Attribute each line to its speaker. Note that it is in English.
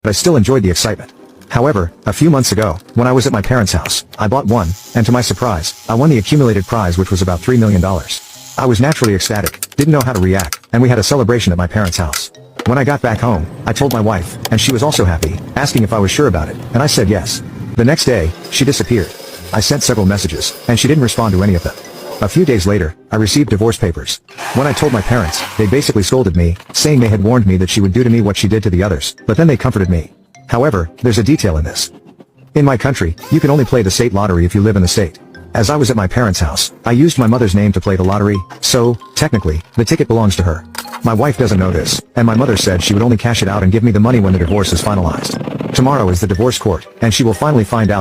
Speaker 1: but I still enjoyed the excitement. However, a few months ago, when I was at my parents' house, I bought one, and to my surprise, I won the accumulated prize, which was about $3 million. I was naturally ecstatic, didn't know how to react, and we had a celebration at my parents' house. When I got back home, I told my wife, and she was also happy, asking if I was sure about it, and I said yes. The next day, she disappeared. I sent several messages, and she didn't respond to any of them. A few days later, I received divorce papers. When I told my parents, they basically scolded me, saying they had warned me that she would do to me what she did to the others, but then they comforted me. However, there's a detail in this. In my country, you can only play the state lottery if you live in the state. As I was at my parents' house, I used my mother's name to play the lottery, so, technically, the ticket belongs to her. My wife doesn't know this, and my mother said she would only cash it out and give me the money when the divorce is finalized. Tomorrow is the divorce court, and she will finally find out